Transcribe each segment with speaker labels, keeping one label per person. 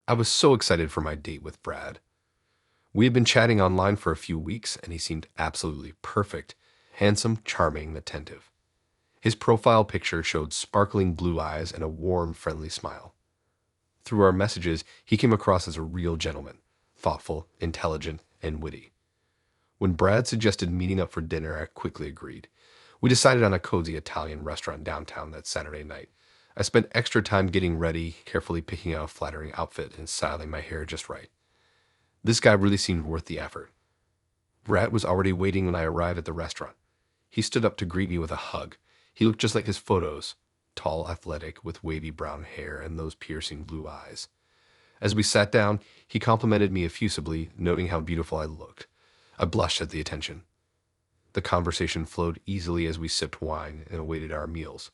Speaker 1: I was so excited for my date with Brad. We had been chatting online for a few weeks, and he seemed absolutely perfect, handsome, charming, and attentive. His profile picture showed sparkling blue eyes and a warm, friendly smile. Through our messages, he came across as a real gentleman, thoughtful, intelligent, and witty. When Brad suggested meeting up for dinner, I quickly agreed. We decided on a cozy Italian restaurant downtown that Saturday night. I spent extra time getting ready, carefully picking out a flattering outfit and styling my hair just right. This guy really seemed worth the effort. Brad was already waiting when I arrived at the restaurant. He stood up to greet me with a hug. He looked just like his photos, tall, athletic, with wavy brown hair and those piercing blue eyes. As we sat down, he complimented me effusively, noting how beautiful I looked. I blushed at the attention. The conversation flowed easily as we sipped wine and awaited our meals.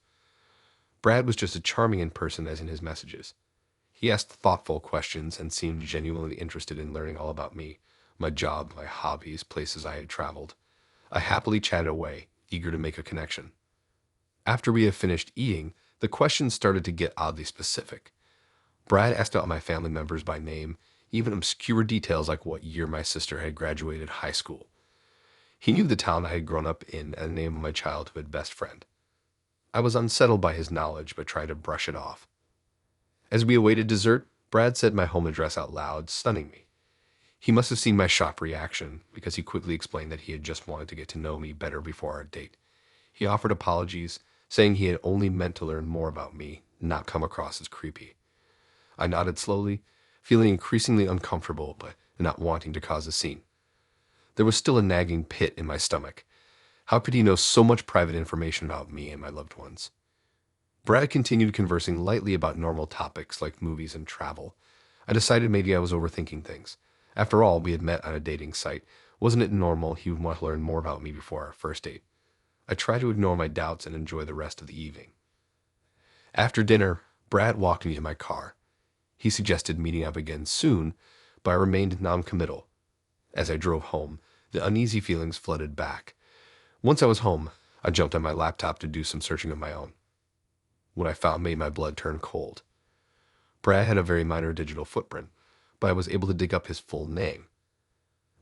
Speaker 1: Brad was just as charming in person as in his messages. He asked thoughtful questions and seemed genuinely interested in learning all about me, my job, my hobbies, places I had traveled. I happily chatted away, eager to make a connection. After we had finished eating, the questions started to get oddly specific. Brad asked about my family members by name, even obscure details like what year my sister had graduated high school. He knew the town I had grown up in and the name of my childhood best friend. I was unsettled by his knowledge, but tried to brush it off. As we awaited dessert, Brad said my home address out loud, stunning me. He must have seen my shocked reaction, because he quickly explained that he had just wanted to get to know me better before our date. He offered apologies, saying he had only meant to learn more about me, not come across as creepy. I nodded slowly, feeling increasingly uncomfortable, but not wanting to cause a scene. There was still a nagging pit in my stomach. How could he know so much private information about me and my loved ones? Brad continued conversing lightly about normal topics like movies and travel. I decided maybe I was overthinking things. After all, we had met on a dating site. Wasn't it normal he would want to learn more about me before our first date? I tried to ignore my doubts and enjoy the rest of the evening. After dinner, Brad walked me to my car. He suggested meeting up again soon, but I remained noncommittal. As I drove home, the uneasy feelings flooded back. Once I was home, I jumped on my laptop to do some searching of my own. What I found made my blood turn cold. Brad had a very minor digital footprint, but I was able to dig up his full name.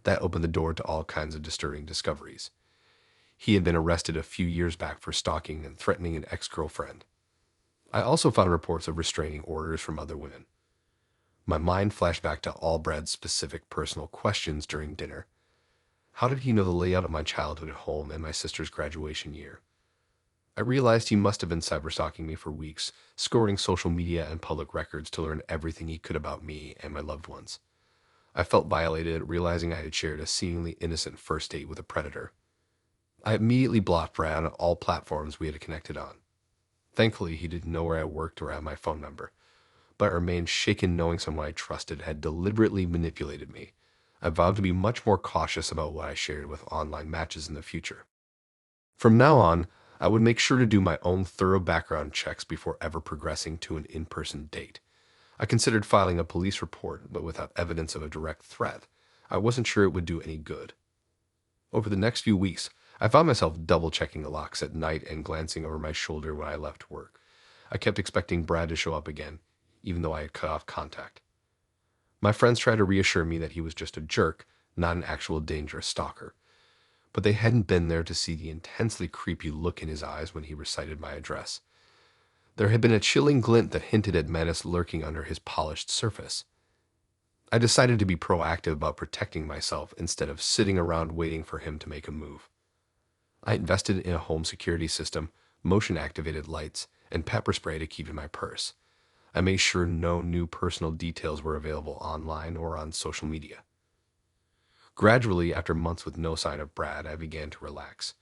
Speaker 1: That opened the door to all kinds of disturbing discoveries. He had been arrested a few years back for stalking and threatening an ex-girlfriend. I also found reports of restraining orders from other women. My mind flashed back to all Brad's specific personal questions during dinner. How did he know the layout of my childhood home and my sister's graduation year? I realized he must have been cyberstalking me for weeks, scouring social media and public records to learn everything he could about me and my loved ones. I felt violated, realizing I had shared a seemingly innocent first date with a predator. I immediately blocked Brad on all platforms we had connected on. Thankfully, he didn't know where I worked or had my phone number, but I remained shaken knowing someone I trusted had deliberately manipulated me. I vowed to be much more cautious about what I shared with online matches in the future. From now on, I would make sure to do my own thorough background checks before ever progressing to an in-person date. I considered filing a police report, but without evidence of a direct threat, I wasn't sure it would do any good. Over the next few weeks, I found myself double-checking the locks at night and glancing over my shoulder when I left work. I kept expecting Brad to show up again, even though I had cut off contact. My friends tried to reassure me that he was just a jerk, not an actual dangerous stalker, but they hadn't been there to see the intensely creepy look in his eyes when he recited my address. There had been a chilling glint that hinted at menace lurking under his polished surface. I decided to be proactive about protecting myself instead of sitting around waiting for him to make a move. I invested in a home security system, motion-activated lights, and pepper spray to keep in my purse. I made sure no new personal details were available online or on social media. Gradually, after months with no sign of Brad, I began to relax.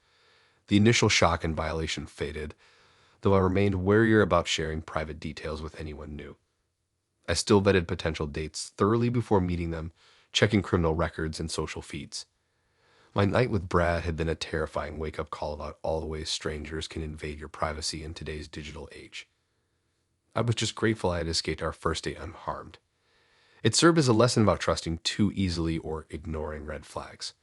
Speaker 1: The initial shock and violation faded, though I remained warier about sharing private details with anyone new. I still vetted potential dates thoroughly before meeting them, checking criminal records and social feeds. My night with Brad had been a terrifying wake-up call about all the ways strangers can invade your privacy in today's digital age. I was just grateful I had escaped our first date unharmed. It served as a lesson about trusting too easily or ignoring red flags.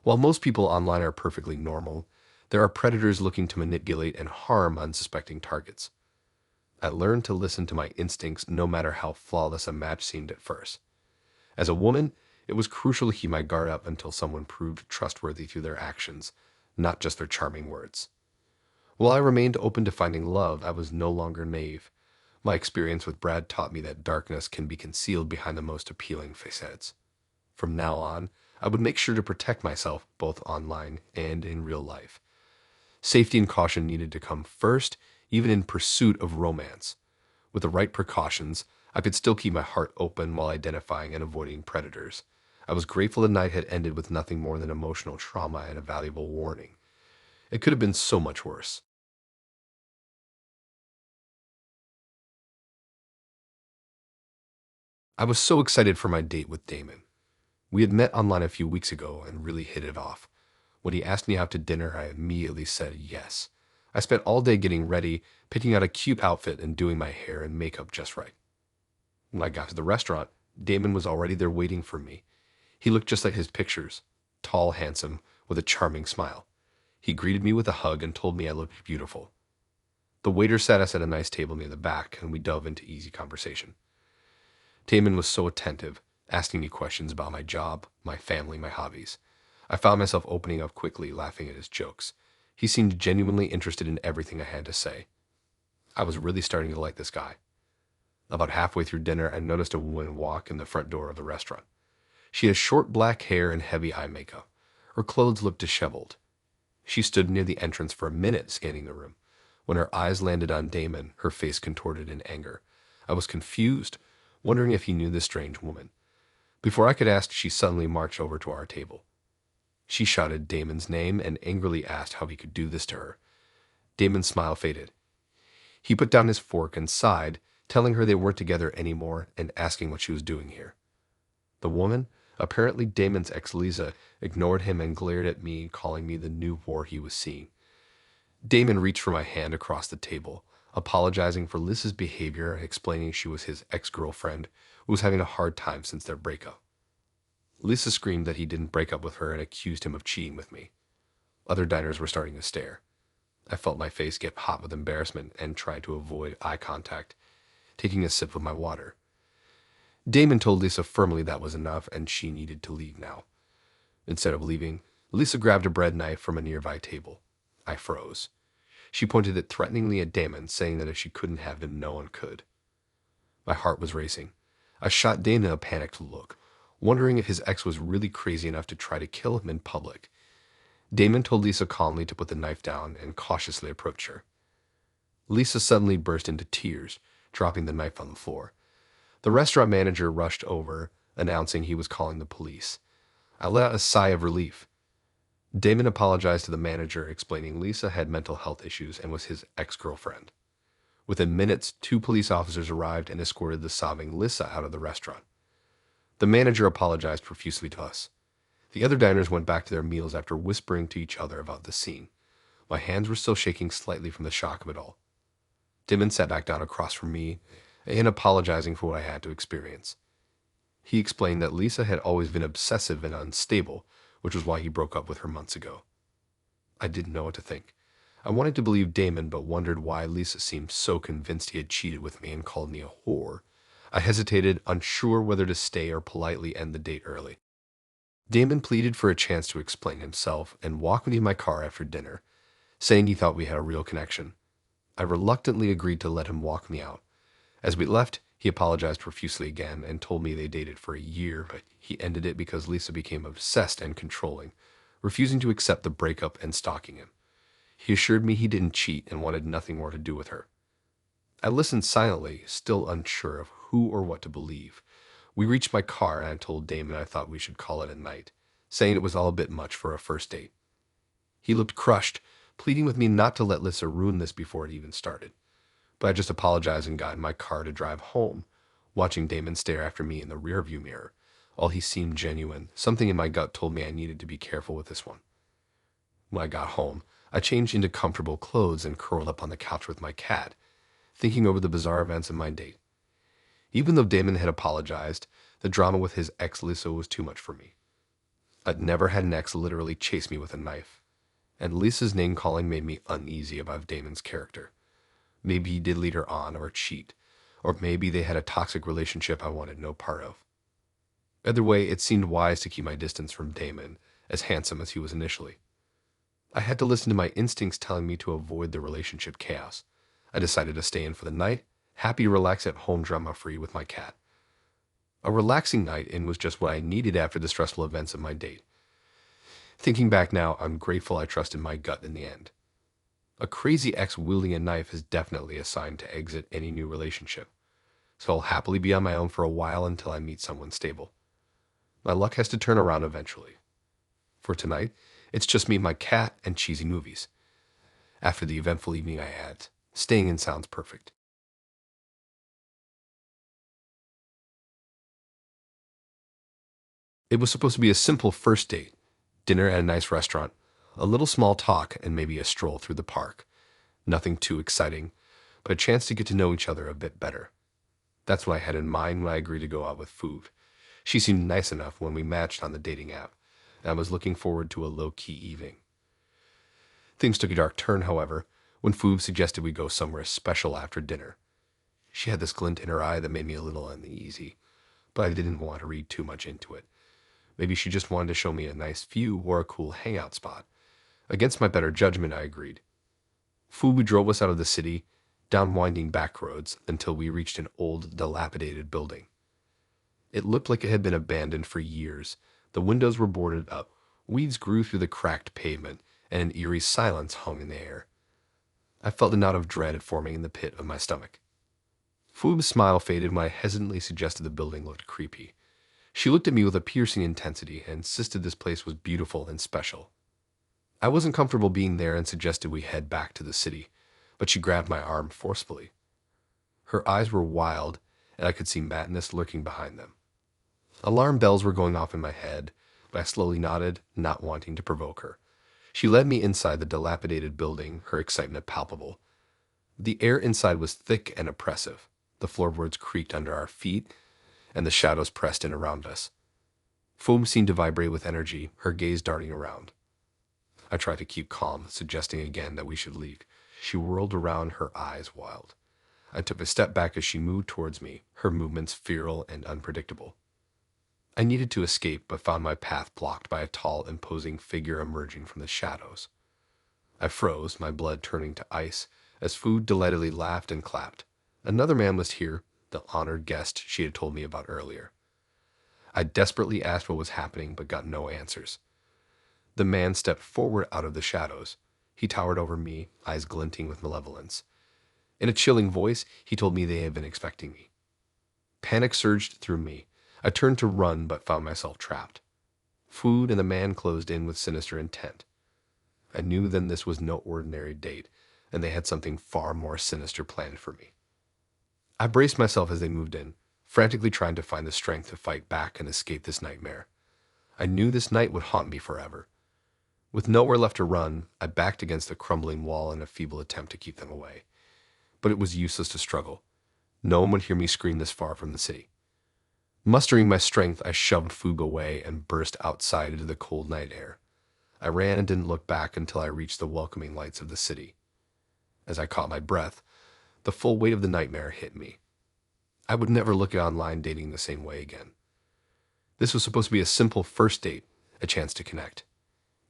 Speaker 1: While most people online are perfectly normal, there are predators looking to manipulate and harm unsuspecting targets. I learned to listen to my instincts no matter how flawless a match seemed at first. As a woman, it was crucial to keep my guard up until someone proved trustworthy through their actions, not just their charming words. While I remained open to finding love, I was no longer naive. My experience with Brad taught me that darkness can be concealed behind the most appealing facades. From now on, I would make sure to protect myself both online and in real life. Safety and caution needed to come first, even in pursuit of romance. With the right precautions, I could still keep my heart open while identifying and avoiding predators. I was grateful the night had ended with nothing more than emotional trauma and a valuable warning. It could have been so much worse. I was so excited for my date with Damon. We had met online a few weeks ago and really hit it off. When he asked me out to dinner, I immediately said yes. I spent all day getting ready, picking out a cute outfit, and doing my hair and makeup just right. When I got to the restaurant, Damon was already there waiting for me. He looked just like his pictures, tall, handsome, with a charming smile. He greeted me with a hug and told me I looked beautiful. The waiter sat us at a nice table near the back, and we dove into easy conversation. Damon was so attentive, asking me questions about my job, my family, my hobbies. I found myself opening up quickly, laughing at his jokes. He seemed genuinely interested in everything I had to say. I was really starting to like this guy. About halfway through dinner, I noticed a woman walk in the front door of the restaurant. She had short black hair and heavy eye makeup. Her clothes looked disheveled. She stood near the entrance for a minute, scanning the room. When her eyes landed on Damon, her face contorted in anger. I was confused, wondering if he knew this strange woman. Before I could ask, she suddenly marched over to our table. She shouted Damon's name and angrily asked how he could do this to her. Damon's smile faded. He put down his fork and sighed, telling her they weren't together anymore and asking what she was doing here. The woman, apparently Damon's ex Lisa, ignored him and glared at me, calling me the new whore he was seeing. Damon reached for my hand across the table, apologizing for Lisa's behavior and explaining she was his ex-girlfriend who was having a hard time since their breakup. Lisa screamed that he didn't break up with her and accused him of cheating with me. Other diners were starting to stare. I felt my face get hot with embarrassment and tried to avoid eye contact, taking a sip of my water. Damon told Lisa firmly that was enough and she needed to leave now. Instead of leaving, Lisa grabbed a bread knife from a nearby table. I froze. She pointed it threateningly at Damon, saying that if she couldn't have him, no one could. My heart was racing. I shot Damon a panicked look, wondering if his ex was really crazy enough to try to kill him in public. Damon told Lisa calmly to put the knife down and cautiously approach her. Lisa suddenly burst into tears, dropping the knife on the floor. The restaurant manager rushed over, announcing he was calling the police. I let out a sigh of relief. Damon apologized to the manager, explaining Lisa had mental health issues and was his ex-girlfriend. Within minutes, 2 police officers arrived and escorted the sobbing Lisa out of the restaurant. The manager apologized profusely to us. The other diners went back to their meals after whispering to each other about the scene. My hands were still shaking slightly from the shock of it all. Damon sat back down across from me and apologizing for what I had to experience. He explained that Lisa had always been obsessive and unstable, which was why he broke up with her months ago. I didn't know what to think. I wanted to believe Damon, but wondered why Lisa seemed so convinced he had cheated with me and called me a whore. I hesitated, unsure whether to stay or politely end the date early. Damon pleaded for a chance to explain himself and walked me to my car after dinner, saying he thought we had a real connection. I reluctantly agreed to let him walk me out. As we left, he apologized profusely again and told me they dated for a year, but he ended it because Lisa became obsessed and controlling, refusing to accept the breakup and stalking him. He assured me he didn't cheat and wanted nothing more to do with her. I listened silently, still unsure of who or what to believe. We reached my car and I told Damon I thought we should call it a night, saying it was all a bit much for a first date. He looked crushed, pleading with me not to let Lisa ruin this before it even started. But I just apologized and got in my car to drive home, watching Damon stare after me in the rearview mirror. All he seemed genuine. Something in my gut told me I needed to be careful with this one. When I got home, I changed into comfortable clothes and curled up on the couch with my cat, thinking over the bizarre events of my date. Even though Damon had apologized, the drama with his ex Lisa was too much for me. I'd never had an ex literally chase me with a knife, and Lisa's name calling made me uneasy about Damon's character. Maybe he did lead her on or cheat, or maybe they had a toxic relationship I wanted no part of. Either way, it seemed wise to keep my distance from Damon, as handsome as he was initially. I had to listen to my instincts telling me to avoid the relationship chaos. I decided to stay in for the night, happy to relax at home drama-free with my cat. A relaxing night in was just what I needed after the stressful events of my date. Thinking back now, I'm grateful I trusted my gut in the end. A crazy ex wielding a knife is definitely a sign to exit any new relationship, so I'll happily be on my own for a while until I meet someone stable. My luck has to turn around eventually. For tonight, it's just me, my cat, and cheesy movies. After the eventful evening I had, staying in sounds perfect. It was supposed to be a simple first date, dinner at a nice restaurant, a little small talk, and maybe a stroll through the park. Nothing too exciting, but a chance to get to know each other a bit better. That's what I had in mind when I agreed to go out with Food. She seemed nice enough when we matched on the dating app, and I was looking forward to a low-key evening. Things took a dark turn, however, when Food suggested we go somewhere special after dinner. She had this glint in her eye that made me a little uneasy, but I didn't want to read too much into it. Maybe she just wanted to show me a nice view or a cool hangout spot. Against my better judgment, I agreed. Fubu drove us out of the city, down winding back roads, until we reached an old, dilapidated building. It looked like it had been abandoned for years. The windows were boarded up, weeds grew through the cracked pavement, and an eerie silence hung in the air. I felt a knot of dread forming in the pit of my stomach. Fubu's smile faded when I hesitantly suggested the building looked creepy. She looked at me with a piercing intensity and insisted this place was beautiful and special. I wasn't comfortable being there and suggested we head back to the city, but she grabbed my arm forcefully. Her eyes were wild, and I could see madness lurking behind them. Alarm bells were going off in my head, but I slowly nodded, not wanting to provoke her. She led me inside the dilapidated building, her excitement palpable. The air inside was thick and oppressive. The floorboards creaked under our feet, and the shadows pressed in around us. Foam seemed to vibrate with energy, her gaze darting around. I tried to keep calm, suggesting again that we should leave. She whirled around, her eyes wild. I took a step back as she moved towards me, her movements feral and unpredictable. I needed to escape, but found my path blocked by a tall, imposing figure emerging from the shadows. I froze, my blood turning to ice, as Food delightedly laughed and clapped. Another man was here, the honored guest she had told me about earlier. I desperately asked what was happening, but got no answers. The man stepped forward out of the shadows. He towered over me, eyes glinting with malevolence. In a chilling voice, he told me they had been expecting me. Panic surged through me. I turned to run, but found myself trapped. Food and the man closed in with sinister intent. I knew then this was no ordinary date, and they had something far more sinister planned for me. I braced myself as they moved in, frantically trying to find the strength to fight back and escape this nightmare. I knew this night would haunt me forever. With nowhere left to run, I backed against the crumbling wall in a feeble attempt to keep them away. But it was useless to struggle. No one would hear me scream this far from the city. Mustering my strength, I shoved Foog away and burst outside into the cold night air. I ran and didn't look back until I reached the welcoming lights of the city. As I caught my breath, the full weight of the nightmare hit me. I would never look at online dating the same way again. This was supposed to be a simple first date, a chance to connect.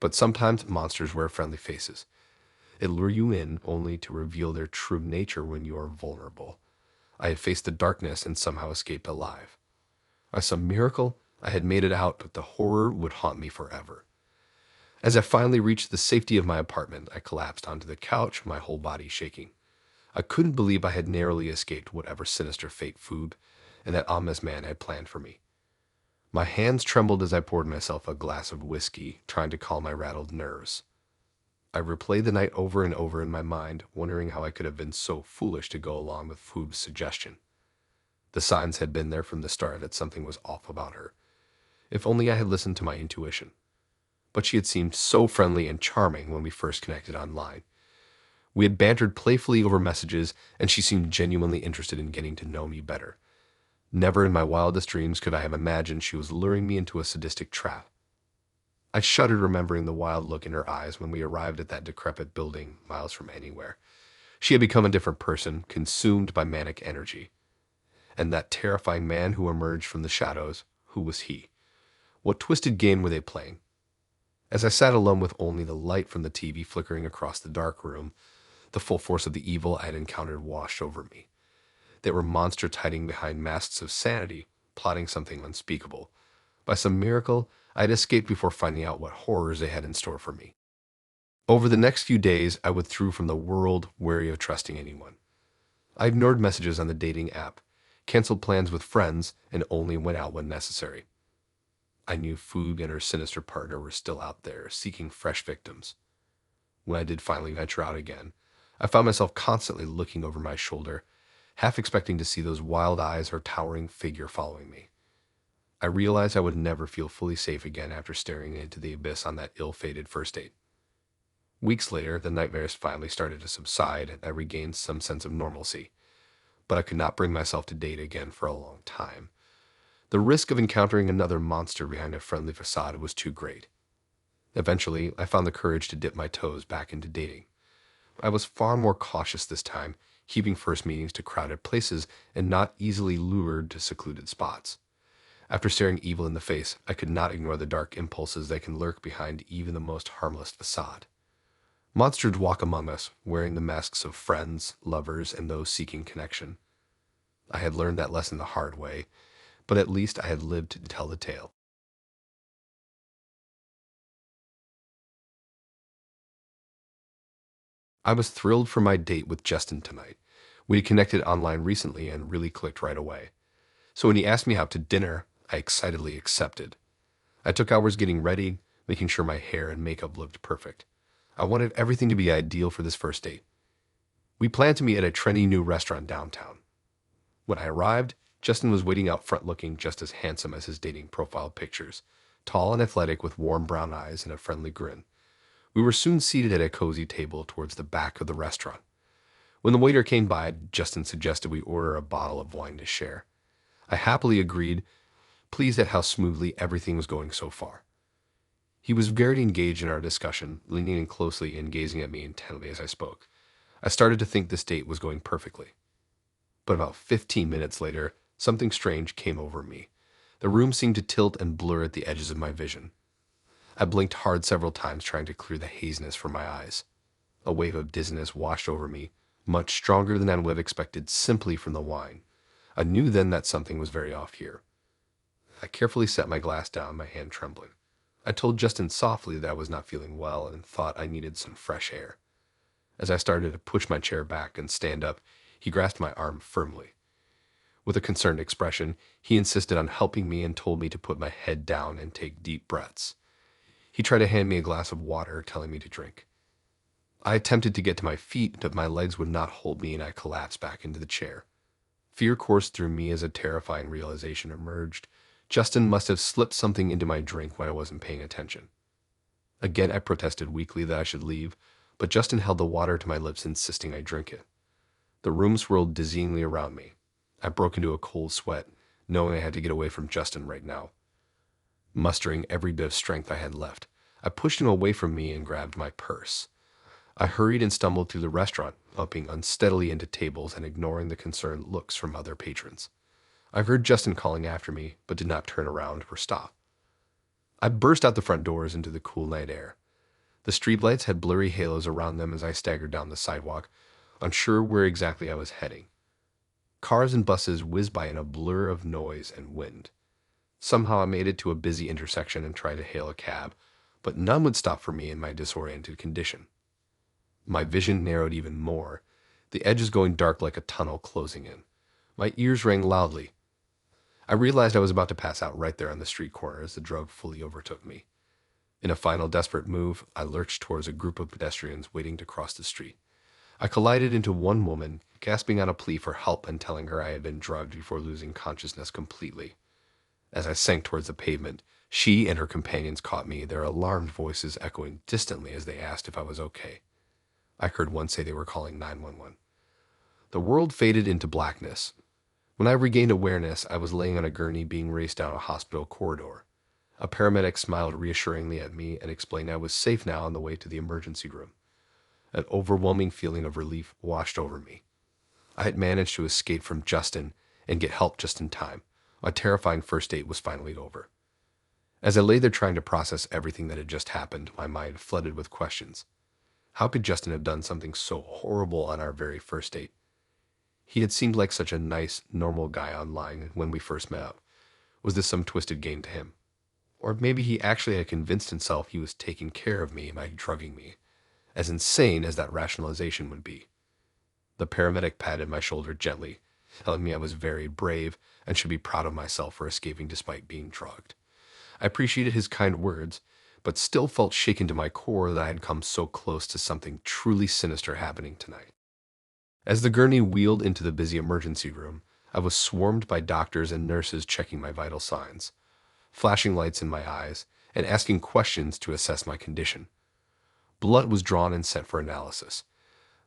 Speaker 1: But sometimes monsters wear friendly faces. They lure you in only to reveal their true nature when you are vulnerable. I had faced the darkness and somehow escaped alive. By some miracle, I had made it out, but the horror would haunt me forever. As I finally reached the safety of my apartment, I collapsed onto the couch, my whole body shaking. I couldn't believe I had narrowly escaped whatever sinister fate Food and that ominous man had planned for me. My hands trembled as I poured myself a glass of whiskey, trying to calm my rattled nerves. I replayed the night over and over in my mind, wondering how I could have been so foolish to go along with Foob's suggestion. The signs had been there from the start that something was off about her. If only I had listened to my intuition. But she had seemed so friendly and charming when we first connected online. We had bantered playfully over messages, and she seemed genuinely interested in getting to know me better. Never in my wildest dreams could I have imagined she was luring me into a sadistic trap. I shuddered remembering the wild look in her eyes when we arrived at that decrepit building miles from anywhere. She had become a different person, consumed by manic energy. And that terrifying man who emerged from the shadows, who was he? What twisted game were they playing? As I sat alone with only the light from the TV flickering across the dark room, the full force of the evil I had encountered washed over me. They were monsters hiding behind masks of sanity, plotting something unspeakable. By some miracle, I had escaped before finding out what horrors they had in store for me. Over the next few days, I withdrew from the world, wary of trusting anyone. I ignored messages on the dating app, canceled plans with friends, and only went out when necessary. I knew Foog and her sinister partner were still out there, seeking fresh victims. When I did finally venture out again, I found myself constantly looking over my shoulder, half expecting to see those wild eyes or towering figure following me. I realized I would never feel fully safe again after staring into the abyss on that ill-fated first date. Weeks later, the nightmares finally started to subside, and I regained some sense of normalcy. But I could not bring myself to date again for a long time. The risk of encountering another monster behind a friendly facade was too great. Eventually, I found the courage to dip my toes back into dating. I was far more cautious this time, keeping first meetings to crowded places and not easily lured to secluded spots. After staring evil in the face, I could not ignore the dark impulses that can lurk behind even the most harmless facade. Monsters walk among us, wearing the masks of friends, lovers, and those seeking connection. I had learned that lesson the hard way, but at least I had lived to tell the tale. I was thrilled for my date with Justin tonight. We had connected online recently and really clicked right away. So when he asked me out to dinner, I excitedly accepted. I took hours getting ready, making sure my hair and makeup looked perfect. I wanted everything to be ideal for this first date. We planned to meet at a trendy new restaurant downtown. When I arrived, Justin was waiting out front looking just as handsome as his dating profile pictures, tall and athletic with warm brown eyes and a friendly grin. We were soon seated at a cozy table towards the back of the restaurant. When the waiter came by, Justin suggested we order a bottle of wine to share. I happily agreed, pleased at how smoothly everything was going so far. He was very engaged in our discussion, leaning in closely and gazing at me intently as I spoke. I started to think this date was going perfectly. But about 15 minutes later, something strange came over me. The room seemed to tilt and blur at the edges of my vision. I blinked hard several times trying to clear the haziness from my eyes. A wave of dizziness washed over me, much stronger than I would have expected simply from the wine. I knew then that something was very off here. I carefully set my glass down, my hand trembling. I told Justin softly that I was not feeling well and thought I needed some fresh air. As I started to push my chair back and stand up, he grasped my arm firmly. With a concerned expression, he insisted on helping me and told me to put my head down and take deep breaths. He tried to hand me a glass of water, telling me to drink. I attempted to get to my feet, but my legs would not hold me and I collapsed back into the chair. Fear coursed through me as a terrifying realization emerged. Justin must have slipped something into my drink when I wasn't paying attention. Again, I protested weakly that I should leave, but Justin held the water to my lips, insisting I drink it. The room swirled dizzyingly around me. I broke into a cold sweat, knowing I had to get away from Justin right now. Mustering every bit of strength I had left, I pushed him away from me and grabbed my purse. I hurried and stumbled through the restaurant, bumping unsteadily into tables and ignoring the concerned looks from other patrons. I heard Justin calling after me, but did not turn around or stop. I burst out the front doors into the cool night air. The streetlights had blurry halos around them as I staggered down the sidewalk, unsure where exactly I was heading. Cars and buses whizzed by in a blur of noise and wind. Somehow I made it to a busy intersection and tried to hail a cab, but none would stop for me in my disoriented condition. My vision narrowed even more, the edges going dark like a tunnel closing in. My ears rang loudly. I realized I was about to pass out right there on the street corner as the drug fully overtook me. In a final desperate move, I lurched towards a group of pedestrians waiting to cross the street. I collided into one woman, gasping out a plea for help and telling her I had been drugged before losing consciousness completely. As I sank towards the pavement, she and her companions caught me, their alarmed voices echoing distantly as they asked if I was okay. I heard one say they were calling 911. The world faded into blackness. When I regained awareness, I was laying on a gurney being raced down a hospital corridor. A paramedic smiled reassuringly at me and explained I was safe now on the way to the emergency room. An overwhelming feeling of relief washed over me. I had managed to escape from Justin and get help just in time. My terrifying first date was finally over. As I lay there trying to process everything that had just happened, my mind flooded with questions. How could Justin have done something so horrible on our very first date? He had seemed like such a nice, normal guy online when we first met up. Was this some twisted game to him? Or maybe he actually had convinced himself he was taking care of me by drugging me, as insane as that rationalization would be. The paramedic patted my shoulder gently, telling me I was very brave and should be proud of myself for escaping despite being drugged. I appreciated his kind words, but still felt shaken to my core that I had come so close to something truly sinister happening tonight. As the gurney wheeled into the busy emergency room, I was swarmed by doctors and nurses checking my vital signs, flashing lights in my eyes, and asking questions to assess my condition. Blood was drawn and sent for analysis.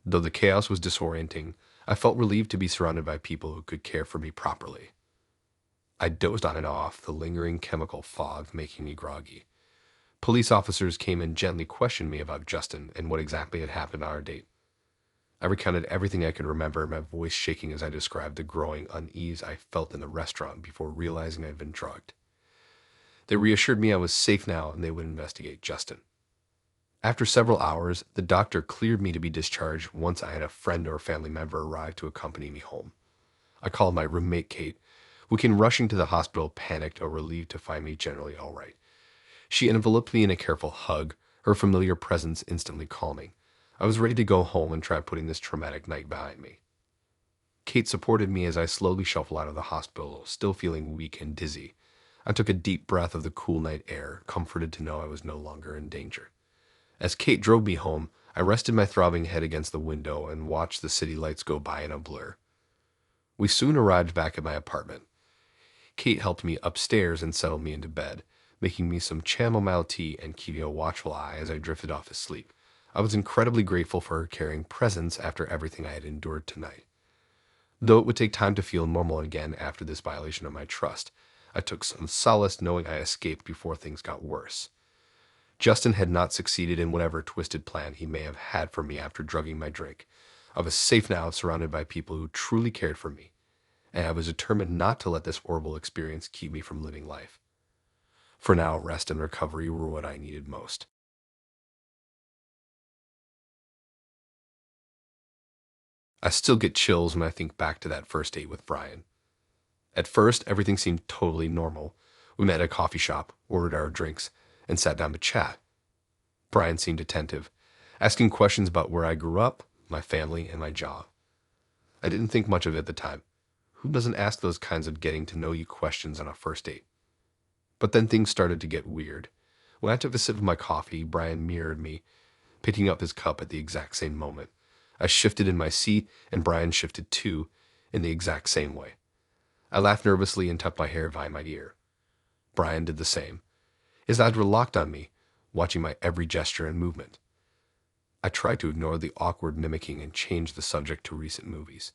Speaker 1: Though the chaos was disorienting, I felt relieved to be surrounded by people who could care for me properly. I dozed on and off, the lingering chemical fog making me groggy. Police officers came and gently questioned me about Justin and what exactly had happened on our date. I recounted everything I could remember, my voice shaking as I described the growing unease I felt in the restaurant before realizing I had been drugged. They reassured me I was safe now and they would investigate Justin. After several hours, the doctor cleared me to be discharged once I had a friend or family member arrive to accompany me home. I called my roommate Kate, who came rushing to the hospital, panicked or relieved to find me generally all right. She enveloped me in a careful hug, her familiar presence instantly calming. I was ready to go home and try putting this traumatic night behind me. Kate supported me as I slowly shuffled out of the hospital, still feeling weak and dizzy. I took a deep breath of the cool night air, comforted to know I was no longer in danger. As Kate drove me home, I rested my throbbing head against the window and watched the city lights go by in a blur. We soon arrived back at my apartment. Kate helped me upstairs and settled me into bed, making me some chamomile tea and keeping a watchful eye as I drifted off to sleep. I was incredibly grateful for her caring presence after everything I had endured tonight. Though it would take time to feel normal again after this violation of my trust, I took some solace knowing I escaped before things got worse. Justin had not succeeded in whatever twisted plan he may have had for me after drugging my drink. I was safe now, surrounded by people who truly cared for me, and I was determined not to let this horrible experience keep me from living life. For now, rest and recovery were what I needed most. I still get chills when I think back to that first date with Brian. At first, everything seemed totally normal. We met at a coffee shop, ordered our drinks, and sat down to chat. Brian seemed attentive, asking questions about where I grew up, my family, and my job. I didn't think much of it at the time. Who doesn't ask those kinds of getting to know you questions on a first date? But then things started to get weird. When I took a sip of my coffee, Brian mirrored me, picking up his cup at the exact same moment. I shifted in my seat, and Brian shifted too, in the exact same way. I laughed nervously and tucked my hair behind my ear. Brian did the same. His eyes were locked on me, watching my every gesture and movement. I tried to ignore the awkward mimicking and change the subject to recent movies.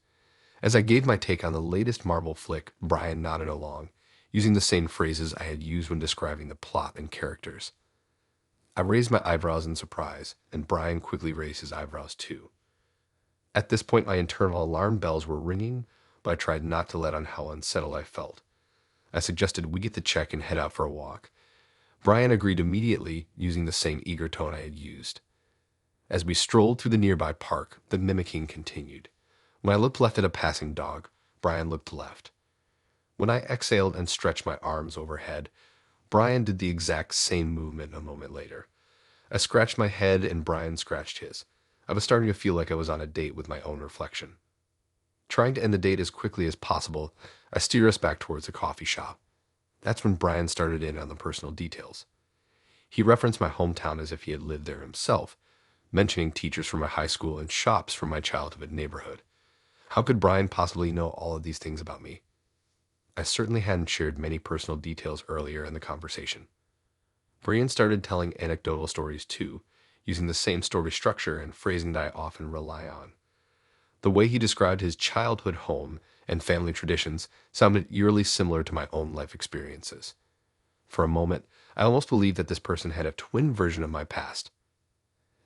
Speaker 1: As I gave my take on the latest Marvel flick, Brian nodded along, using the same phrases I had used when describing the plot and characters. I raised my eyebrows in surprise, and Brian quickly raised his eyebrows too. At this point, my internal alarm bells were ringing, but I tried not to let on how unsettled I felt. I suggested we get the check and head out for a walk. Brian agreed immediately, using the same eager tone I had used. As we strolled through the nearby park, the mimicking continued. When I looked left at a passing dog, Brian looked left. When I exhaled and stretched my arms overhead, Brian did the exact same movement a moment later. I scratched my head and Brian scratched his. I was starting to feel like I was on a date with my own reflection. Trying to end the date as quickly as possible, I steered us back towards the coffee shop. That's when Brian started in on the personal details. He referenced my hometown as if he had lived there himself, mentioning teachers from my high school and shops from my childhood neighborhood. How could Brian possibly know all of these things about me? I certainly hadn't shared many personal details earlier in the conversation. Brian started telling anecdotal stories too, using the same story structure and phrasing that I often rely on. The way he described his childhood home and family traditions sounded eerily similar to my own life experiences. For a moment, I almost believed that this person had a twin version of my past.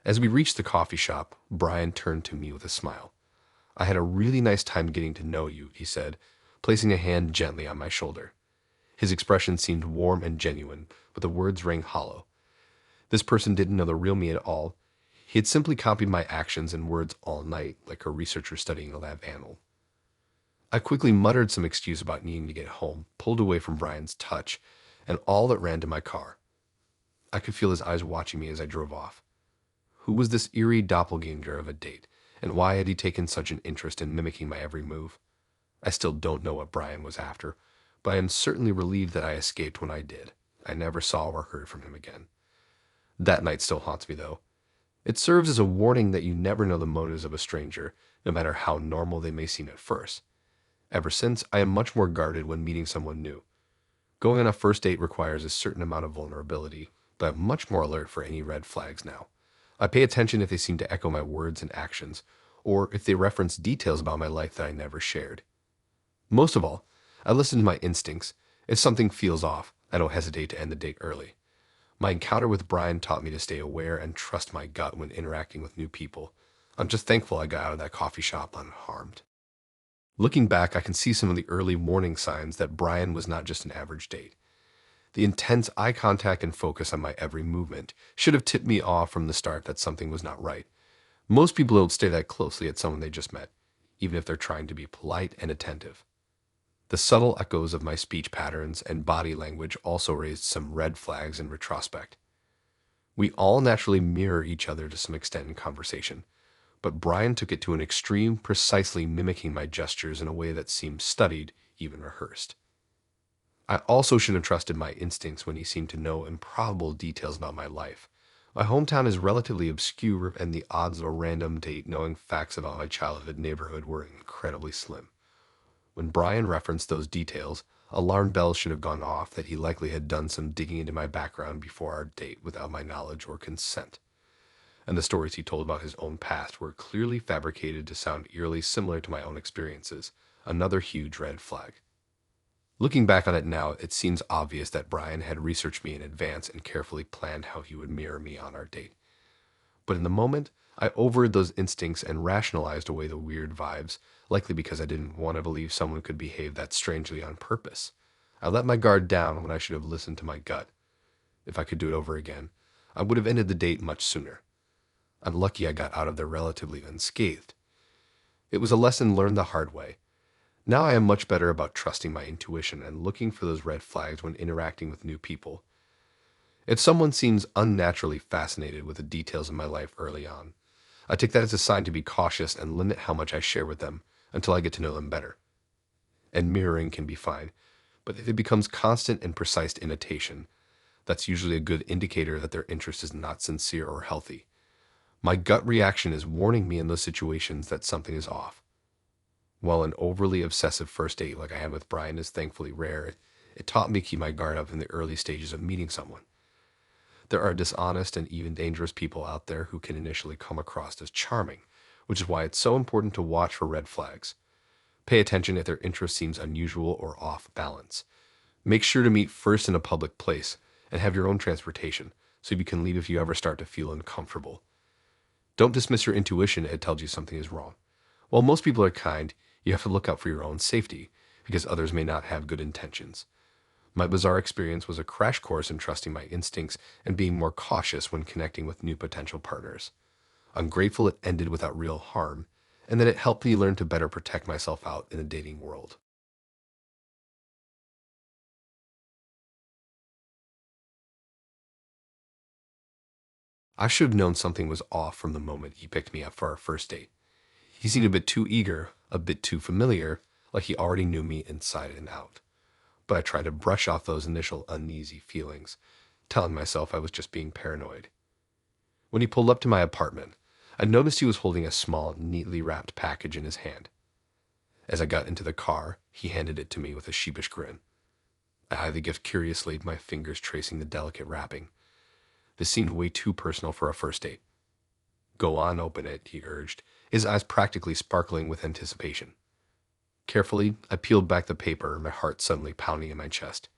Speaker 1: As we reached the coffee shop, Brian turned to me with a smile. "I had a really nice time getting to know you," he said, placing a hand gently on my shoulder. His expression seemed warm and genuine, but the words rang hollow. This person didn't know the real me at all. He had simply copied my actions and words all night, like a researcher studying a lab animal. I quickly muttered some excuse about needing to get home, pulled away from Brian's touch, and all that ran to my car. I could feel his eyes watching me as I drove off. Who was this eerie doppelganger of a date, and why had he taken such an interest in mimicking my every move? I still don't know what Brian was after, but I am certainly relieved that I escaped when I did. I never saw or heard from him again. That night still haunts me, though. It serves as a warning that you never know the motives of a stranger, no matter how normal they may seem at first. Ever since, I am much more guarded when meeting someone new. Going on a first date requires a certain amount of vulnerability, but I'm much more alert for any red flags now. I pay attention if they seem to echo my words and actions, or if they reference details about my life that I never shared. Most of all, I listen to my instincts. If something feels off, I don't hesitate to end the date early. My encounter with Brian taught me to stay aware and trust my gut when interacting with new people. I'm just thankful I got out of that coffee shop unharmed. Looking back, I can see some of the early warning signs that Brian was not just an average date. The intense eye contact and focus on my every movement should have tipped me off from the start that something was not right. Most people don't stay that closely at someone they just met, even if they're trying to be polite and attentive. The subtle echoes of my speech patterns and body language also raised some red flags in retrospect. We all naturally mirror each other to some extent in conversation, but Brian took it to an extreme, precisely mimicking my gestures in a way that seemed studied, even rehearsed. I also should have trusted my instincts when he seemed to know improbable details about my life. My hometown is relatively obscure, and the odds of a random date knowing facts about my childhood neighborhood were incredibly slim. When Brian referenced those details, alarm bells should have gone off that he likely had done some digging into my background before our date without my knowledge or consent. And the stories he told about his own past were clearly fabricated to sound eerily similar to my own experiences, another huge red flag. Looking back on it now, it seems obvious that Brian had researched me in advance and carefully planned how he would mirror me on our date. But in the moment, I overrode those instincts and rationalized away the weird vibes, likely because I didn't want to believe someone could behave that strangely on purpose. I let my guard down when I should have listened to my gut. If I could do it over again, I would have ended the date much sooner. I'm lucky I got out of there relatively unscathed. It was a lesson learned the hard way. Now I am much better about trusting my intuition and looking for those red flags when interacting with new people. If someone seems unnaturally fascinated with the details of my life early on, I take that as a sign to be cautious and limit how much I share with them until I get to know them better. And mirroring can be fine, but if it becomes constant and precise imitation, that's usually a good indicator that their interest is not sincere or healthy. My gut reaction is warning me in those situations that something is off. While an overly obsessive first date like I had with Brian is thankfully rare, it taught me to keep my guard up in the early stages of meeting someone. There are dishonest and even dangerous people out there who can initially come across as charming, which is why it's so important to watch for red flags. Pay attention if their interest seems unusual or off balance. Make sure to meet first in a public place and have your own transportation so you can leave if you ever start to feel uncomfortable. Don't dismiss your intuition if it tells you something is wrong. While most people are kind, you have to look out for your own safety because others may not have good intentions. My bizarre experience was a crash course in trusting my instincts and being more cautious when connecting with new potential partners. I'm grateful it ended without real harm, and that it helped me learn to better protect myself out in the dating world. I should have known something was off from the moment he picked me up for our first date. He seemed a bit too eager, a bit too familiar, like he already knew me inside and out. But I tried to brush off those initial uneasy feelings, telling myself I was just being paranoid. When he pulled up to my apartment, I noticed he was holding a small, neatly wrapped package in his hand. As I got into the car, he handed it to me with a sheepish grin. I eyed the gift curiously, my fingers tracing the delicate wrapping. This seemed way too personal for a first date. "Go on, open it," he urged, his eyes practically sparkling with anticipation. Carefully, I peeled back the paper, my heart suddenly pounding in my chest.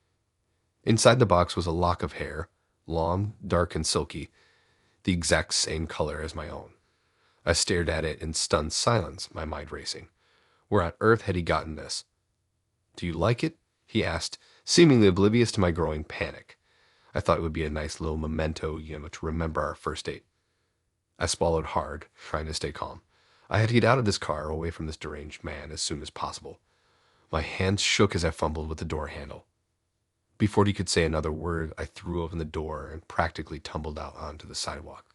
Speaker 1: Inside the box was a lock of hair, long, dark, and silky. the exact same color as my own. I stared at it in stunned silence, my mind racing. Where on earth had he gotten this? Do you like it? He asked, seemingly oblivious to my growing panic. I thought it would be a nice little memento, to remember our first date. I swallowed hard, trying to stay calm. I had to get out of this car, away from this deranged man, as soon as possible. My hands shook as I fumbled with the door handle. Before he could say another word, I threw open the door and practically tumbled out onto the sidewalk.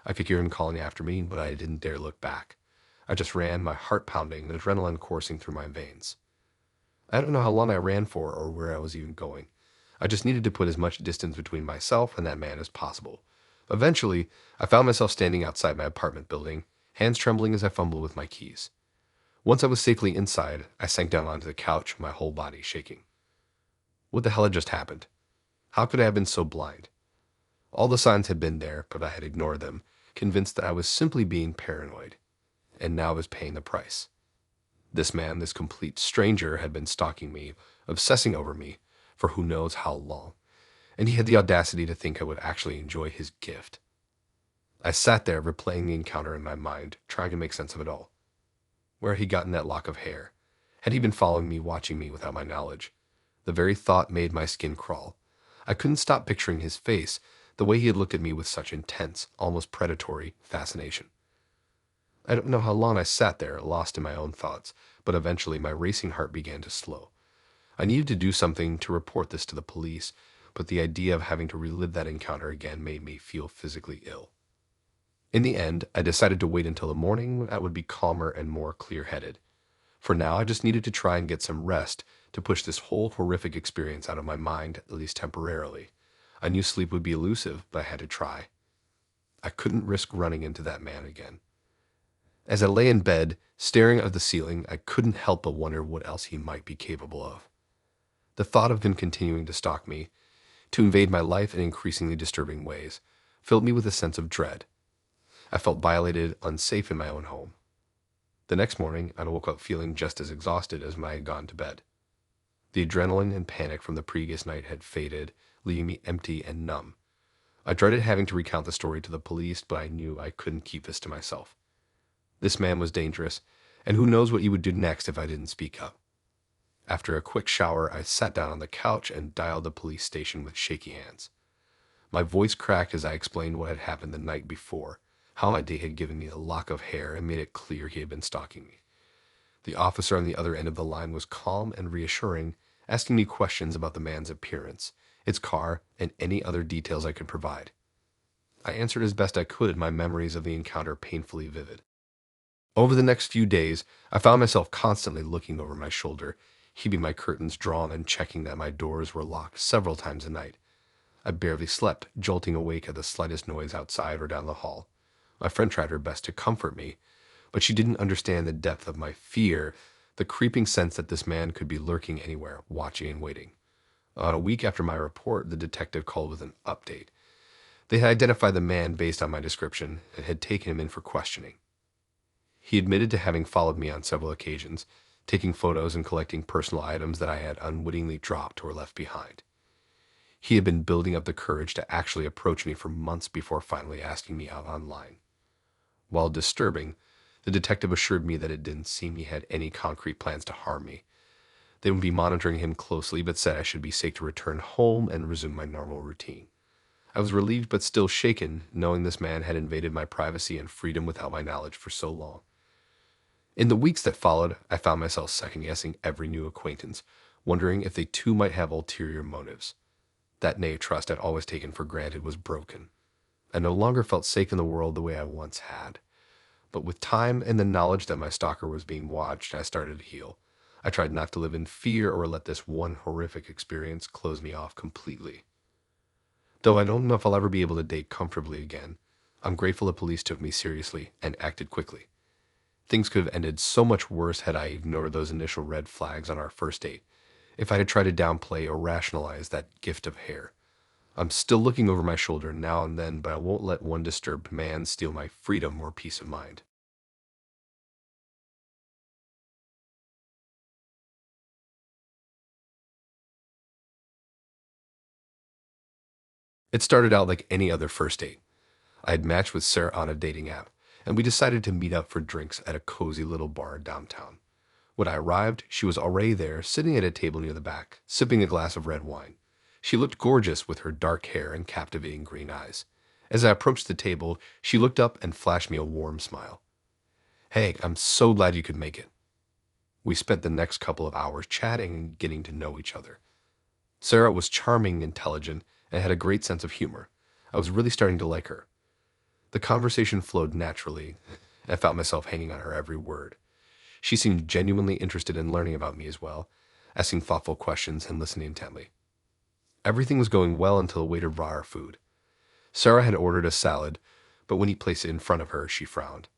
Speaker 1: I could hear him calling after me, but I didn't dare look back. I just ran, my heart pounding, the adrenaline coursing through my veins. I don't know how long I ran for or where I was even going. I just needed to put as much distance between myself and that man as possible. Eventually, I found myself standing outside my apartment building, hands trembling as I fumbled with my keys. Once I was safely inside, I sank down onto the couch, my whole body shaking. What the hell had just happened? How could I have been so blind? All the signs had been there, but I had ignored them, convinced that I was simply being paranoid. And now I was paying the price. This man, this complete stranger, had been stalking me, obsessing over me, for who knows how long, and he had the audacity to think I would actually enjoy his gift. I sat there, replaying the encounter in my mind, trying to make sense of it all. Where had he gotten that lock of hair? Had he been following me, watching me without my knowledge? The very thought made my skin crawl. I couldn't stop picturing his face, the way he had looked at me with such intense, almost predatory fascination. I don't know how long I sat there, lost in my own thoughts, but eventually my racing heart began to slow. I needed to do something to report this to the police, but the idea of having to relive that encounter again made me feel physically ill. In the end, I decided to wait until the morning when I would be calmer and more clear-headed. For now, I just needed to try and get some rest to push this whole horrific experience out of my mind, at least temporarily. I knew sleep would be elusive, but I had to try. I couldn't risk running into that man again. As I lay in bed, staring at the ceiling, I couldn't help but wonder what else he might be capable of. The thought of him continuing to stalk me, to invade my life in increasingly disturbing ways, filled me with a sense of dread. I felt violated, unsafe in my own home. The next morning, I woke up feeling just as exhausted as when I had gone to bed. The adrenaline and panic from the previous night had faded, leaving me empty and numb. I dreaded having to recount the story to the police, but I knew I couldn't keep this to myself. This man was dangerous, and who knows what he would do next if I didn't speak up. After a quick shower, I sat down on the couch and dialed the police station with shaky hands. My voice cracked as I explained what had happened the night before, how my date had given me a lock of hair and made it clear he had been stalking me. The officer on the other end of the line was calm and reassuring, asking me questions about the man's appearance, its car, and any other details I could provide. I answered as best I could, my memories of the encounter painfully vivid. Over the next few days, I found myself constantly looking over my shoulder, keeping my curtains drawn and checking that my doors were locked several times a night. I barely slept, jolting awake at the slightest noise outside or down the hall. My friend tried her best to comfort me, but she didn't understand the depth of my fear, the creeping sense that this man could be lurking anywhere, watching and waiting. A week after my report, the detective called with an update. They had identified the man based on my description and had taken him in for questioning. He admitted to having followed me on several occasions, taking photos and collecting personal items that I had unwittingly dropped or left behind. He had been building up the courage to actually approach me for months before finally asking me out online. While disturbing, the detective assured me that it didn't seem he had any concrete plans to harm me. They would be monitoring him closely, but said I should be safe to return home and resume my normal routine. I was relieved but still shaken, knowing this man had invaded my privacy and freedom without my knowledge for so long. In the weeks that followed, I found myself second-guessing every new acquaintance, wondering if they too might have ulterior motives. That naive trust I'd always taken for granted was broken. I no longer felt safe in the world the way I once had. But with time and the knowledge that my stalker was being watched, I started to heal. I tried not to live in fear or let this one horrific experience close me off completely. Though I don't know if I'll ever be able to date comfortably again, I'm grateful the police took me seriously and acted quickly. Things could have ended so much worse had I ignored those initial red flags on our first date, if I had tried to downplay or rationalize that gift of hair. I'm still looking over my shoulder now and then, but I won't let one disturbed man steal my freedom or peace of mind. It started out like any other first date. I had matched with Sarah on a dating app, and we decided to meet up for drinks at a cozy little bar downtown. When I arrived, she was already there, sitting at a table near the back, sipping a glass of red wine. She looked gorgeous with her dark hair and captivating green eyes. As I approached the table, she looked up and flashed me a warm smile. "Hey, I'm so glad you could make it." We spent the next couple of hours chatting and getting to know each other. Sarah was charming, intelligent, and had a great sense of humor. I was really starting to like her. The conversation flowed naturally. I felt myself hanging on her every word. She seemed genuinely interested in learning about me as well, asking thoughtful questions and listening intently. Everything was going well until the waiter brought our food. Sarah had ordered a salad, but when he placed it in front of her, she frowned.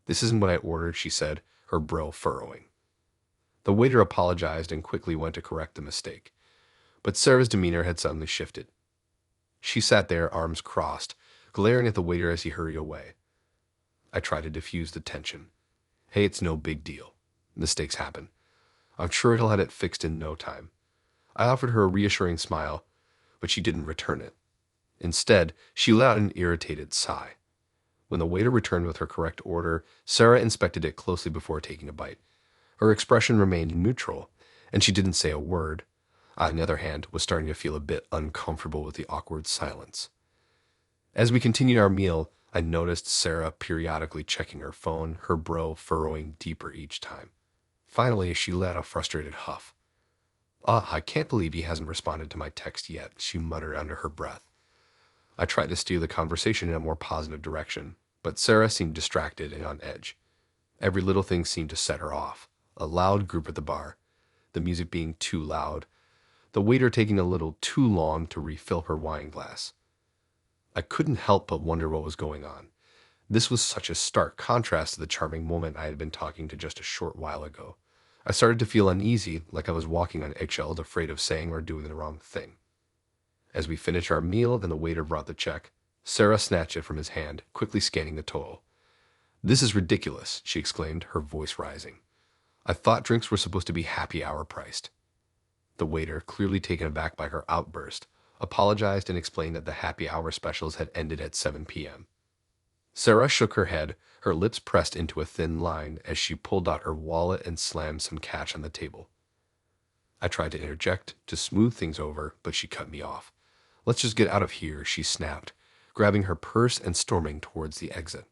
Speaker 1: "This isn't what I ordered," she said, her brow furrowing. The waiter apologized and quickly went to correct the mistake. But Sarah's demeanor had suddenly shifted. She sat there, arms crossed, glaring at the waiter as he hurried away. I tried to diffuse the tension. "Hey, it's no big deal. Mistakes happen. I'm sure he'll have it fixed in no time." I offered her a reassuring smile, but she didn't return it. Instead, she let out an irritated sigh. When the waiter returned with her correct order, Sarah inspected it closely before taking a bite. Her expression remained neutral, and she didn't say a word. I, on the other hand, was starting to feel a bit uncomfortable with the awkward silence. As we continued our meal, I noticed Sarah periodically checking her phone, her brow furrowing deeper each time. Finally, she let out a frustrated huff. I can't believe he hasn't responded to my text yet," she muttered under her breath. I tried to steer the conversation in a more positive direction, but Sarah seemed distracted and on edge. Every little thing seemed to set her off. A loud group at the bar, the music being too loud, the waiter taking a little too long to refill her wine glass. I couldn't help but wonder what was going on. This was such a stark contrast to the charming woman I had been talking to just a short while ago. I started to feel uneasy, like I was walking on eggshells, afraid of saying or doing the wrong thing. As we finished our meal and the waiter brought the check, Sarah snatched it from his hand, quickly scanning the total. "This is ridiculous," she exclaimed, her voice rising. "I thought drinks were supposed to be happy hour priced." The waiter, clearly taken aback by her outburst, apologized and explained that the happy hour specials had ended at 7 p.m. Sarah shook her head, her lips pressed into a thin line as she pulled out her wallet and slammed some cash on the table. I tried to interject, to smooth things over, but she cut me off. "Let's just get out of here," she snapped, grabbing her purse and storming towards the exit.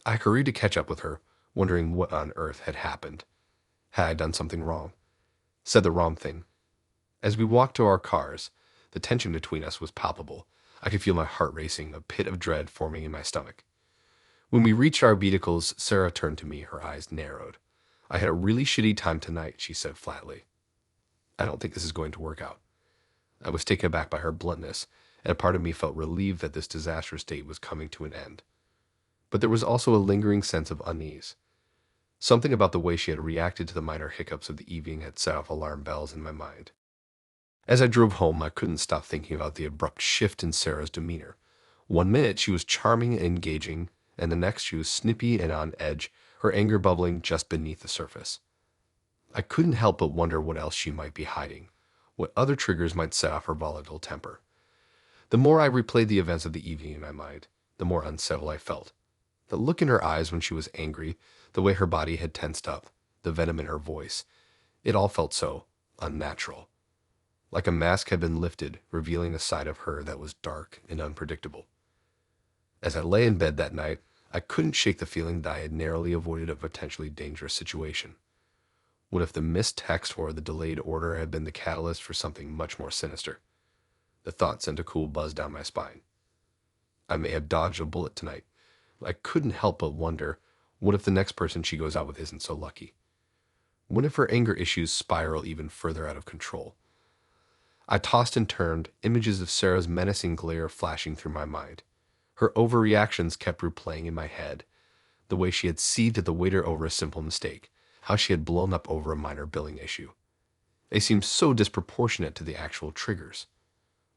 Speaker 1: I hurried to catch up with her, wondering what on earth had happened. Had I done something wrong? Said the wrong thing? As we walked to our cars, the tension between us was palpable. I could feel my heart racing, a pit of dread forming in my stomach. When we reached our vehicles, Sarah turned to me, her eyes narrowed. "I had a really shitty time tonight," she said flatly. "I don't think this is going to work out." I was taken aback by her bluntness, and a part of me felt relieved that this disastrous date was coming to an end. But there was also a lingering sense of unease. Something about the way she had reacted to the minor hiccups of the evening had set off alarm bells in my mind. As I drove home, I couldn't stop thinking about the abrupt shift in Sarah's demeanor. One minute she was charming and engaging, and the next she was snippy and on edge, her anger bubbling just beneath the surface. I couldn't help but wonder what else she might be hiding, what other triggers might set off her volatile temper. The more I replayed the events of the evening in my mind, the more unsettled I felt. The look in her eyes when she was angry, the way her body had tensed up, the venom in her voice, it all felt so unnatural. Like a mask had been lifted, revealing a side of her that was dark and unpredictable. As I lay in bed that night, I couldn't shake the feeling that I had narrowly avoided a potentially dangerous situation. What if the missed text or the delayed order had been the catalyst for something much more sinister? The thought sent a cool buzz down my spine. I may have dodged a bullet tonight. I couldn't help but wonder, what if the next person she goes out with isn't so lucky? What if her anger issues spiral even further out of control? I tossed and turned, images of Sarah's menacing glare flashing through my mind. Her overreactions kept replaying in my head. The way she had seethed at the waiter over a simple mistake, how she had blown up over a minor billing issue. They seemed so disproportionate to the actual triggers.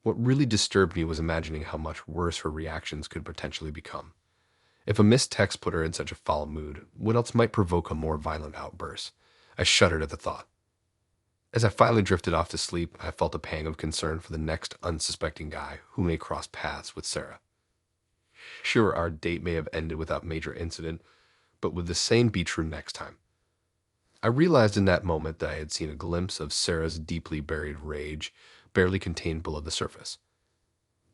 Speaker 1: What really disturbed me was imagining how much worse her reactions could potentially become. If a missed text put her in such a foul mood, what else might provoke a more violent outburst? I shuddered at the thought. As I finally drifted off to sleep, I felt a pang of concern for the next unsuspecting guy who may cross paths with Sarah. Sure, our date may have ended without major incident, but would the same be true next time? I realized in that moment that I had seen a glimpse of Sarah's deeply buried rage, barely contained below the surface.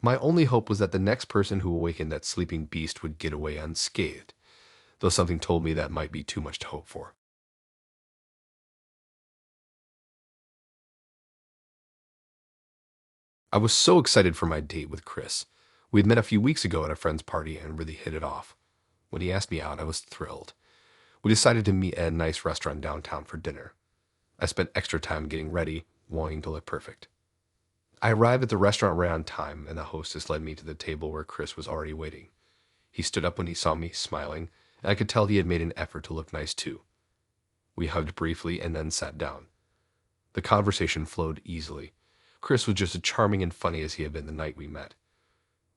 Speaker 1: My only hope was that the next person who awakened that sleeping beast would get away unscathed, though something told me that might be too much to hope for. I was so excited for my date with Chris. We had met a few weeks ago at a friend's party and really hit it off. When he asked me out, I was thrilled. We decided to meet at a nice restaurant downtown for dinner. I spent extra time getting ready, wanting to look perfect. I arrived at the restaurant right on time, and the hostess led me to the table where Chris was already waiting. He stood up when he saw me, smiling, and I could tell he had made an effort to look nice too. We hugged briefly and then sat down. The conversation flowed easily. Chris was just as charming and funny as he had been the night we met.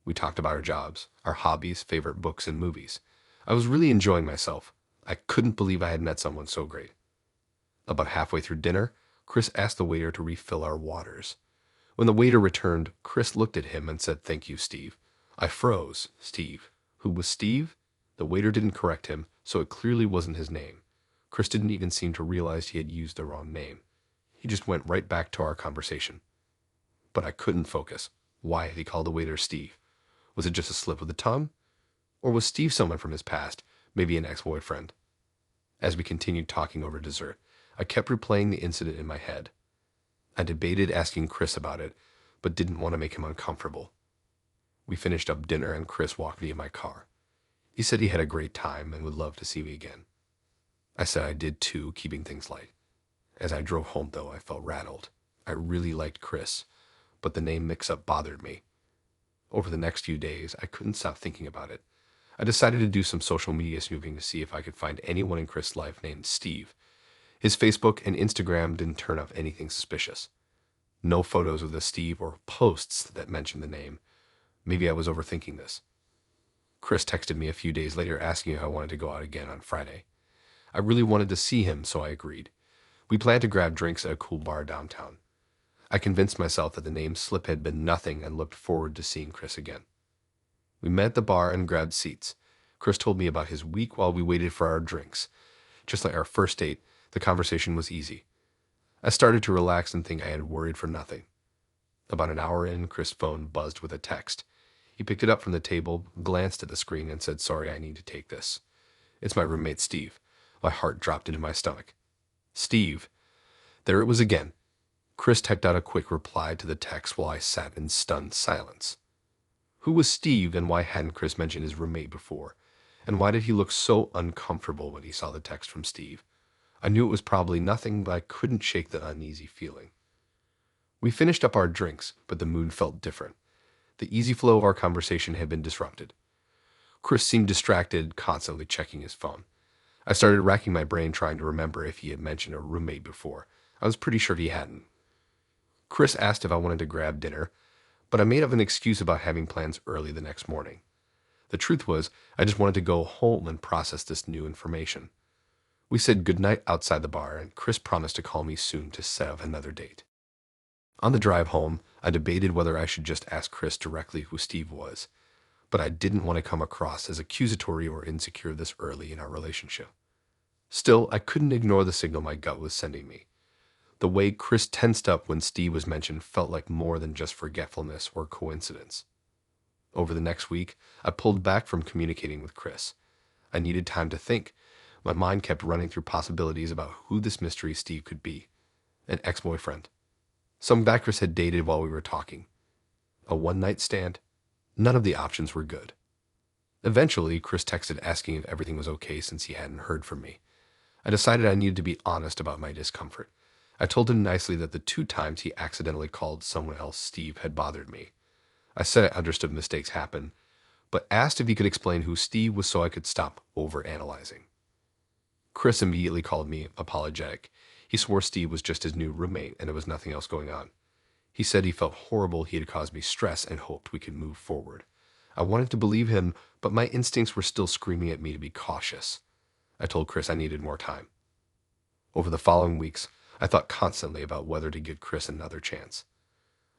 Speaker 1: We talked about our jobs, our hobbies, favorite books, and movies. I was really enjoying myself. I couldn't believe I had met someone so great. About halfway through dinner, Chris asked the waiter to refill our waters. When the waiter returned, Chris looked at him and said, "Thank you, Steve." I froze. Steve. Who was Steve? The waiter didn't correct him, so it clearly wasn't his name. Chris didn't even seem to realize he had used the wrong name. He just went right back to our conversation. But I couldn't focus. Why had he called the waiter Steve? Was it just a slip of the tongue? Or was Steve someone from his past, maybe an ex-boyfriend? As we continued talking over dessert, I kept replaying the incident in my head. I debated asking Chris about it, but didn't want to make him uncomfortable. We finished up dinner and Chris walked me in my car. He said he had a great time and would love to see me again. I said I did too, keeping things light. As I drove home, though, I felt rattled. I really liked Chris, but the name mix-up bothered me. Over the next few days, I couldn't stop thinking about it. I decided to do some social media snooping to see if I could find anyone in Chris' life named Steve. His Facebook and Instagram didn't turn up anything suspicious. No photos of the Steve or posts that mentioned the name. Maybe I was overthinking this. Chris texted me a few days later asking if I wanted to go out again on Friday. I really wanted to see him, so I agreed. We planned to grab drinks at a cool bar downtown. I convinced myself that the name slip had been nothing and looked forward to seeing Chris again. We met at the bar and grabbed seats. Chris told me about his week while we waited for our drinks. Just like our first date, the conversation was easy. I started to relax and think I had worried for nothing. About an hour in, Chris' phone buzzed with a text. He picked it up from the table, glanced at the screen, and said, "Sorry, I need to take this." "It's my roommate, Steve." My heart dropped into my stomach. Steve. There it was again. Chris typed out a quick reply to the text while I sat in stunned silence. Who was Steve, and why hadn't Chris mentioned his roommate before? And why did he look so uncomfortable when he saw the text from Steve? I knew it was probably nothing, but I couldn't shake the uneasy feeling. We finished up our drinks, but the mood felt different. The easy flow of our conversation had been disrupted. Chris seemed distracted, constantly checking his phone. I started racking my brain trying to remember if he had mentioned a roommate before. I was pretty sure he hadn't. Chris asked if I wanted to grab dinner, but I made up an excuse about having plans early the next morning. The truth was, I just wanted to go home and process this new information. We said goodnight outside the bar, and Chris promised to call me soon to set up another date. On the drive home, I debated whether I should just ask Chris directly who Steve was, but I didn't want to come across as accusatory or insecure this early in our relationship. Still, I couldn't ignore the signal my gut was sending me. The way Chris tensed up when Steve was mentioned felt like more than just forgetfulness or coincidence. Over the next week, I pulled back from communicating with Chris. I needed time to think. My mind kept running through possibilities about who this mystery Steve could be. An ex-boyfriend. Some guy Chris had dated while we were talking. A one-night stand. None of the options were good. Eventually, Chris texted asking if everything was okay since he hadn't heard from me. I decided I needed to be honest about my discomfort. I told him nicely that the 2 times he accidentally called someone else Steve had bothered me. I said I understood mistakes happen, but asked if he could explain who Steve was so I could stop overanalyzing. Chris immediately called me apologetic. He swore Steve was just his new roommate and there was nothing else going on. He said he felt horrible he had caused me stress and hoped we could move forward. I wanted to believe him, but my instincts were still screaming at me to be cautious. I told Chris I needed more time. Over the following weeks, I thought constantly about whether to give Chris another chance.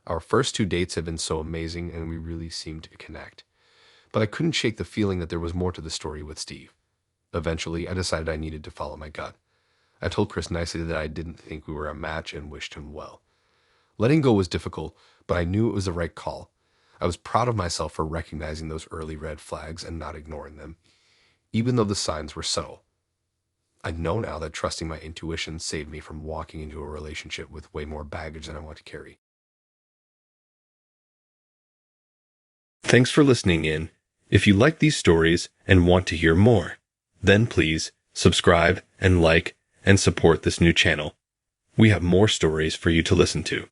Speaker 1: Our first 2 dates had been so amazing and we really seemed to connect. but I couldn't shake the feeling that there was more to the story with Steve. Eventually, I decided I needed to follow my gut. I told Chris nicely that I didn't think we were a match and wished him well. Letting go was difficult, but I knew it was the right call. I was proud of myself for recognizing those early red flags and not ignoring them, even though the signs were subtle. I know now that trusting my intuition saved me from walking into a relationship with way more baggage than I want to carry. Thanks for listening in. If you like these stories and want to hear more, then please subscribe and like and support this new channel. We have more stories for you to listen to.